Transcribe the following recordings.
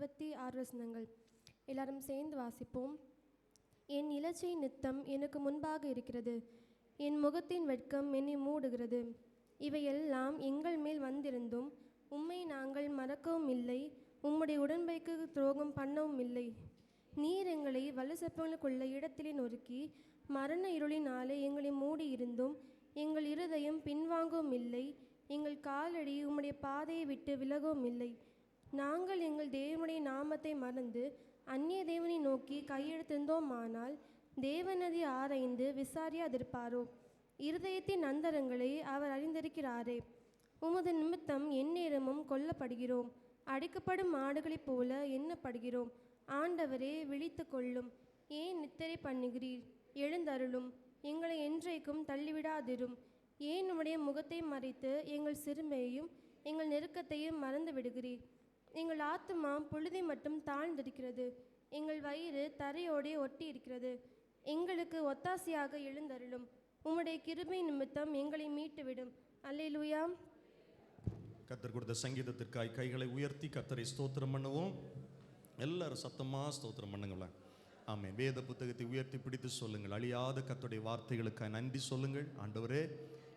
26 வசனங்கள். எல்லாரும் சேர்ந்து வாசிப்போம். என் இலச்சை நித்தம் எனக்கு முன்பாக இருக்கிறது, என் முகத்தின் வெட்கம் என்னை மூடுகிறது. இவையெல்லாம் எங்கள் மேல் வந்திருந்தும் உம்மை நாங்கள் மறக்கவும் இல்லை, உம்முடைய உடன்படிக்கு துரோகம் பண்ணவும் இல்லை. நீர் எங்களை வலுசற்பங்களுக்குள்ள இடத்திலே நொறுக்கி மரண இருளினாலே எங்களை மூடியிருந்தும் எங்கள் இருதயம் பின்வாங்கவும் இல்லை, எங்கள் காலடி உம்முடைய பாதையை விட்டு விலகவும் இல்லை. நாங்கள் எங்கள் தேவனுடைய நாமத்தை மறந்து அந்நிய தேவனை நோக்கி கையெழுத்திருந்தோமானால் தேவனதை ஆராய்ந்து விசாரியாதிருப்பாரோ? இருதயத்தின் அந்தரங்களை அவர் அறிந்திருக்கிறாரே. உமது நிமித்தம் எந்நேரமும் கொல்லப்படுகிறோம், அடிக்கப்படும் ஆடுகளைப் போல எண்ணப்படுகிறோம். ஆண்டவரே, விழித்து கொள்ளும். ஏன் நித்திரை பண்ணுகிறீர்? எழுந்தருளும், எங்களை என்றைக்கும் தள்ளிவிடாதிரும். ஏன் உம்முடைய முகத்தை மறைத்து எங்கள் சிறுமையையும் எங்கள் நெருக்கத்தையும் மறந்து விடுகிறீர்? எங்கள் ஆத்துமா பொழுதை மட்டும் தாழ்ந்திருக்கிறது, எங்கள் வயிறு தரையோடே ஒட்டி இருக்கிறது. எங்களுக்கு ஒத்தாசையாக எழுந்தருளும், உம்முடைய கிருபை நிமித்தம் எங்களை மீட்டுவிடும். அல்லேலூயா. கர்த்தர் கொடுத்த சங்கீதத்திற்காய் கைகளை உயர்த்தி கர்த்தரை ஸ்தோத்திரம் பண்ணுவோம். எல்லாரும் சத்தமாக ஸ்தோத்திரம் பண்ணுங்களா? ஆமென். வேத புத்தகத்தை உயர்த்தி பிடித்து சொல்லுங்கள். அழியாத கர்த்தருடைய வார்த்தைகளுக்காக நன்றி சொல்லுங்கள். ஆண்டவரே,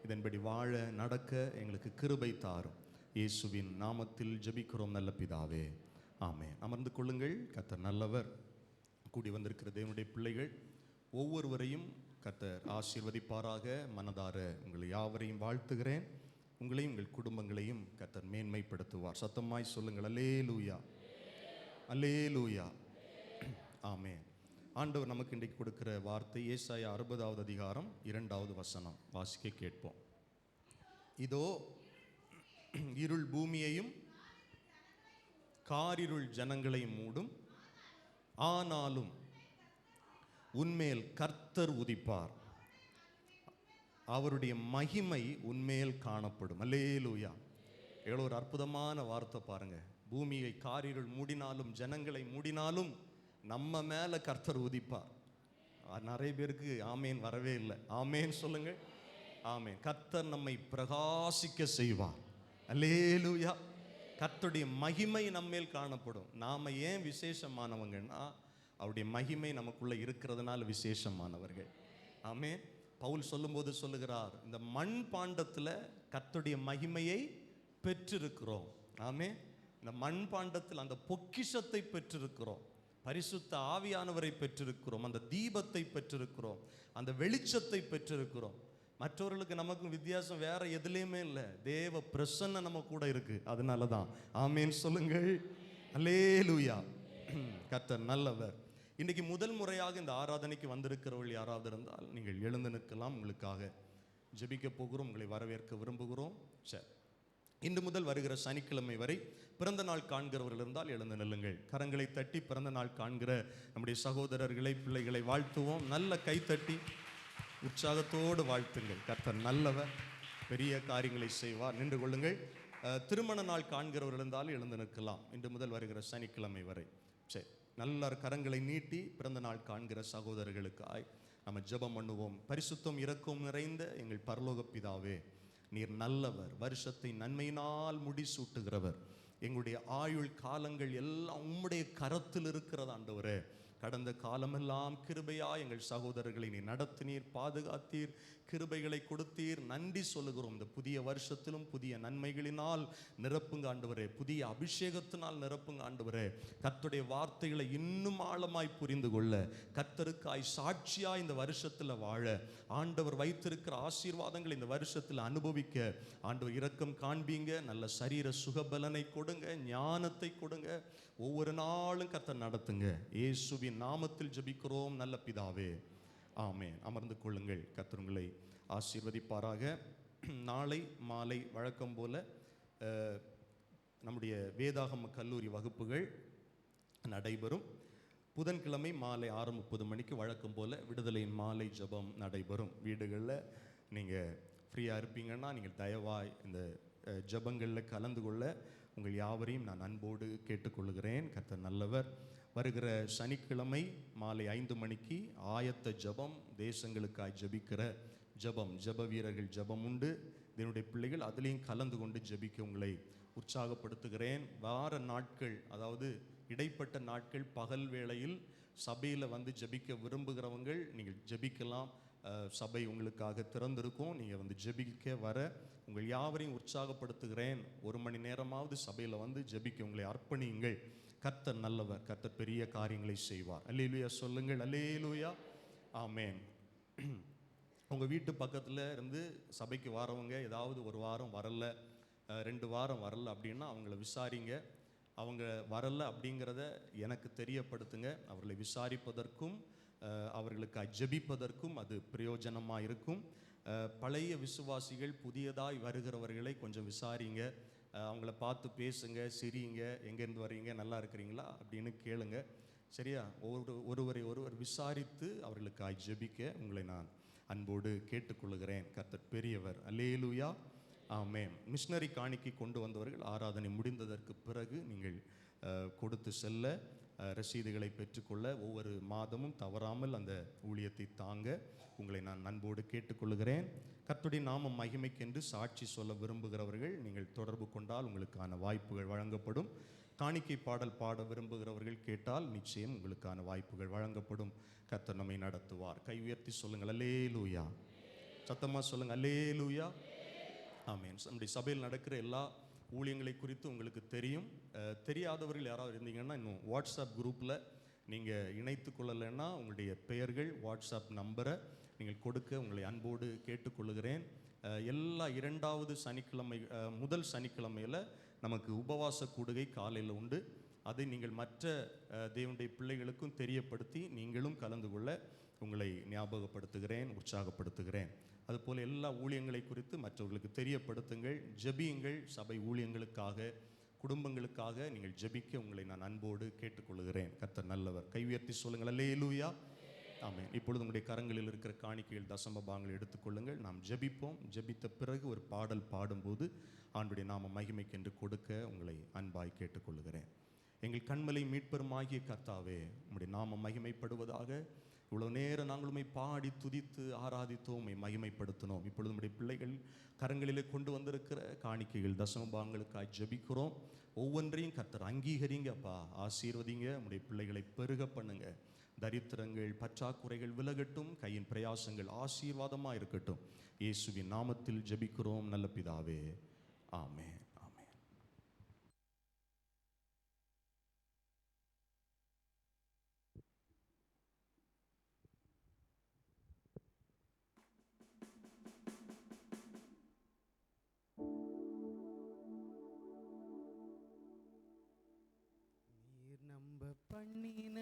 இதன்படி வாழ நடக்க எங்களுக்கு கிருபை தாரும். இயேசுவின் நாமத்தில் ஜெபிக்கிறோம் நல்ல பிதாவே, ஆமென். அமர்ந்து கொள்ளுங்கள். கர்த்தர் நல்லவர். கூடி வந்திருக்கிற தேவனுடைய பிள்ளைகள் ஒவ்வொருவரையும் கர்த்தர் ஆசீர்வதிப்பாராக. மனதார உங்களை யாவரையும் வாழ்த்துகிறேன். உங்களையும் உங்கள் குடும்பங்களையும் கர்த்தர் மேன்மைப்படுத்துவார். சத்தமாய் சொல்லுங்கள். அல்லேலூயா, அல்லேலூயா, ஆமென். ஆண்டவர் நமக்கு இன்றைக்கு கொடுக்கிற வார்த்தை ஏசாயா 60வது அதிகாரம் 2வது வசனம். வாசிக்க கேட்போம். இதோ இருள் பூமியையும் காரிருள் ஜனங்களையும் மூடும், ஆனாலும் உன்மேல் கர்த்தர் உதிப்பார், அவருடைய மகிமை உன்மேல் காணப்படும். அல்லேலூயா. எவ்வளோ ஒரு அற்புதமான வார்த்தை பாருங்க. பூமியை காரிருள் மூடினாலும் ஜனங்களை மூடினாலும் நம்ம மேலே கர்த்தர் உதிப்பார். நிறைய பேருக்கு ஆமேன் வரவே இல்லை. ஆமேன் சொல்லுங்கள். ஆமேன். கர்த்தர் நம்மை பிரகாசிக்க செய்வார். அல்லேலூயா. கர்த்தருடைய மகிமை நம்மேல் காணப்படும். நாம் ஏன் விசேஷமானவங்கன்னா அவருடைய மகிமை நமக்குள்ளே இருக்கிறதுனால விசேஷமானவர்கள். ஆமேன். பவுல் சொல்லும்போது சொல்லுகிறார், இந்த மண் பாண்டத்தில் கர்த்தருடைய மகிமையை பெற்றிருக்கிறோம். ஆமேன். இந்த மண் பாண்டத்தில் அந்த பொக்கிஷத்தை பெற்றிருக்கிறோம். பரிசுத்த ஆவியானவரை பெற்றிருக்கிறோம், அந்த தீபத்தை பெற்றிருக்கிறோம், அந்த வெளிச்சத்தை பெற்றிருக்கிறோம். மற்றவர்களுக்கு நமக்கும் வித்தியாசம் வேற எதுலேயுமே இல்லை. தேவ பிரசன்ன நம்ம கூட இருக்கு. அதனால தான் ஆமேன் சொல்லுங்கள். அல்லேலூயா. கர்த்தர் நல்லவர். இன்னைக்கு முதல் முறையாக இந்த ஆராதனைக்கு வந்திருக்கிறவர்கள் யாராவது இருந்தால் நீங்கள் எழுந்து நிற்கலாம். உங்களுக்காக ஜெபிக்க போகிறோம். உங்களை வரவேற்க விரும்புகிறோம். சரி, இன்று முதல் வருகிற சனிக்கிழமை வரை பிறந்த நாள் காண்கிறவர்கள் இருந்தால் எழுந்து நில்லுங்கள். கரங்களை தட்டி பிறந்த நாள் காண்கிற நம்முடைய சகோதரர்களை பிள்ளைகளை வாழ்த்துவோம். நல்ல கைத்தட்டி உற்சாகத்தோடு வாழ்த்துங்கள். கர்த்தர் நல்லவர், பெரிய காரியங்களை செய்வார். நின்று கொள்ளுங்கள். திருமண நாள் காண்கிறவர்கள் இருந்தாலும் எழுந்து நிற்கலாம். இன்று முதல் வருகிற சனிக்கிழமை வரை. சரி, நல்ல கரங்களை நீட்டி பிறந்த நாள் காண்கிற சகோதரர்களுக்காய் நம்ம ஜெபம் பண்ணுவோம். பரிசுத்தம் இரக்கம் நிறைந்த எங்கள் பரலோக பிதாவே, நீர் நல்லவர், வருஷத்தை நன்மையினால் முடிசூட்டுகிறவர். எங்களுடைய ஆயுள் காலங்கள் எல்லாம் உம்முடைய கரத்தில் இருக்கிறது ஆண்டவரே. கடந்த காலமெல்லாம் கிருபையா எங்கள் சகோதரர்களை நீ நடத்தினீர், பாதுகாத்தீர், கிருபைகளை கொடுத்தீர். நன்றி சொல்லுகிறோம். இந்த புதிய வருஷத்திலும் புதிய நன்மைகளினால் நிரப்புங்க ஆண்டவரே, புதிய அபிஷேகத்தினால் நிரப்புங்க ஆண்டவரே. கர்த்தருடைய வார்த்தைகளை இன்னும் ஆழமாய் புரிந்து கொள்ள, கர்த்தருக்காய் சாட்சியாய் இந்த வருஷத்தில் வாழ, ஆண்டவர் வைத்திருக்கிற ஆசீர்வாதங்களை இந்த வருஷத்தில் அனுபவிக்க ஆண்டவர் இரக்கம் காண்பீங்க. நல்ல சரீர சுகபலனை கொடுங்க, ஞானத்தை கொடுங்க. ஒவ்வொரு நாளும் கர்த்தர் நடத்துங்க. இயேசுவின் நாமத்தில் ஜெபிக்கிறோம் நல்ல பிதாவே, ஆமென். அமர்ந்து கொள்ளுங்கள். கர்த்தர் உங்களை ஆசீர்வதிப்பாராக. நாளை மாலை வழக்கம் போல நம்முடைய வேதாகம கல்லூரி வகுப்புகள் நடைபெறும். புதன்கிழமை மாலை 6:30 மணிக்கு வழக்கம் போல் விடுதலையின் மாலை ஜெபம் நடைபெறும். வீடுகளில் நீங்கள் ஃப்ரீயாக இருப்பீங்கன்னா நீங்கள் தயவாய் இந்த ஜெபங்களில் கலந்து கொள்ள உங்கள் யாவரையும் நான் அன்போடு கேட்டுக்கொள்கிறேன். கர்த்தர் நல்லவர். வருகிற சனிக்கிழமை மாலை 5 மணிக்கு ஆயத்த ஜெபம், தேசங்களுக்காய் ஜெபிக்கிற ஜெபம், ஜெப வீரர்கள் ஜெபம் உண்டு. இதனுடைய பிள்ளைகள் அதுலேயும் கலந்து கொண்டு ஜெபிக்க உங்களை உற்சாகப்படுத்துகிறேன். வார நாட்கள், அதாவது இடைப்பட்ட நாட்கள் பகல் வேளையில் சபையில் வந்து ஜெபிக்க விரும்புகிறவங்கள் நீங்கள் ஜெபிக்கலாம். சபை உங்களுக்காக திறந்திருக்கும். நீங்கள் வந்து ஜெபிக்க வர உங்கள் யாவரையும் உற்சாகப்படுத்துகிறேன். 1 மணி நேரமாவது சபையில் வந்து ஜெபிக்க உங்களை அர்ப்பணியுங்கள். கர்த்தர் நல்லவர், கர்த்தர் பெரிய காரியங்களை செய்வார். அல்லேலூயா சொல்லுங்கள். அல்லேலூயா. ஆமென். உங்கள் வீட்டு பக்கத்தில் இருந்து சபைக்கு வரவங்க ஏதாவது 1 வாரம் வரல, 2 வாரம் வரல அப்படின்னா அவங்கள விசாரிங்க. அவங்க வரல அப்படிங்கிறத எனக்கு தெரியப்படுத்துங்க. அவர்களை விசாரிப்பதற்கும் அவர்களுக்கு ஜெபிப்பதற்கும் அது பிரயோஜனமாக இருக்கும். பழைய விசுவாசிகள் புதியதாய் வருகிறவர்களை கொஞ்சம் விசாரிங்க. அவங்கள பார்த்து பேசுங்க, சிரிங்க, எங்கேருந்து வரீங்க, நல்லா இருக்கிறீங்களா அப்படின்னு கேளுங்க. சரியா? ஒருவர் விசாரித்து அவர்களுக்கு ஜெபிக்க உங்களை நான் அன்போடு கேட்டுக்கொள்கிறேன். கர்த்தர் பெரியவர். அல்லேலூயா. ஆமென். மிஷனரி காணிக்கை கொண்டு வந்தவர்கள் ஆராதனை முடிந்ததற்கு பிறகு நீங்கள் கொடுத்து செல்ல, ரசீதுகளை பெற்றுக்கொள்ள ஒவ்வொரு மாதமும் தவறாமல் அந்த ஊழியத்தை தாங்க உங்களை நான் அன்போடு கேட்டுக்கொள்கிறேன். கர்த்தருடைய நாமம் மகிமைக்கென்று சாட்சி சொல்ல விரும்புகிறவர்கள் நீங்கள் தொடர்பு கொண்டால் உங்களுக்கான வாய்ப்புகள் வழங்கப்படும். காணிக்கை பாடல் பாட விரும்புகிறவர்கள் கேட்டால் நிச்சயம் உங்களுக்கான வாய்ப்புகள் வழங்கப்படும். கர்த்தர் நம்மை நடத்துவார். கை உயர்த்தி சொல்லுங்கள். அல்லேலூயா. சத்தமாக சொல்லுங்கள். அல்லேலூயா. ஆமென். நம்முடைய சபையில் நடக்கிற எல்லா ஊழியங்களை குறித்து உங்களுக்கு தெரியும். தெரியாதவர்கள் யாராவது இருந்தீங்கன்னா இன்னும் வாட்ஸ்அப் குரூப்பில் நீங்கள் இணைத்து கொள்ளலைன்னா உங்களுடைய பெயர்கள், வாட்ஸ்அப் நம்பரை நீங்கள் கொடுக்க உங்களை அன்போடு கேட்டுக்கொள்கிறேன். எல்லா 2வது சனிக்கிழமை, முதல் சனிக்கிழமையில் நமக்கு உபவாச கூடுகை காலையில் உண்டு. அதை நீங்கள் மற்ற தேவனுடைய பிள்ளைகளுக்கும் தெரியப்படுத்தி நீங்களும் கலந்து கொள்ள உங்களை ஞாபகப்படுத்துகிறேன், உற்சாகப்படுத்துகிறேன். அதுபோல் எல்லா ஊழியங்களை குறித்து மற்றவர்களுக்கு தெரியப்படுத்துங்கள். ஜெபியுங்கள். சபை ஊழியங்களுக்காக, குடும்பங்களுக்காக நீங்கள் ஜெபிக்க உங்களை நான் அன்போடு கேட்டுக்கொள்கிறேன். கர்த்தர் நல்லவர். கை உயர்த்தி சொல்லுங்கள். அல்லேலூயா. ஆமென். இப்பொழுது உங்களுடைய கரங்களில் இருக்கிற காணிக்கைகள், தசம பாகங்களை எடுத்துக்கொள்ளுங்கள். நாம் ஜெபிப்போம். ஜெபித்த பிறகு ஒரு பாடல் பாடும்போது ஆண்டுடைய நாம மகிமைக்கென்று கொடுக்க உங்களை அன்பாய் கேட்டுக்கொள்கிறேன். எங்கள் கண்மலை மீட்பெருமாகிய கர்த்தாவே, உம்முடைய நாமம் மகிமைப்படுவதாக. இவ்வளோ நேரம் நாங்களுமே பாடி துதித்து ஆராதித்தோம், உம்மை மகிமைப்படுத்தினோம். இப்பொழுது நம்முடைய பிள்ளைகள் கரங்களிலே கொண்டு வந்திருக்கிற காணிக்கைகள், தசமபாகங்களுக்காக ஜெபிக்கிறோம். ஒவ்வொன்றையும் கர்த்தர் அங்கீகரிங்க அப்பா, ஆசீர்வதிங்க. நம்முடைய பிள்ளைகளை பெருக பண்ணுங்க. தரித்திரங்கள், பற்றாக்குறைகள் விலகட்டும். கையின் பிரயாசங்கள் ஆசீர்வாதமாக இருக்கட்டும். இயேசுவின் நாமத்தில் ஜெபிக்கிறோம் நல்ல பிதாவே. ஆமென். பண்ணின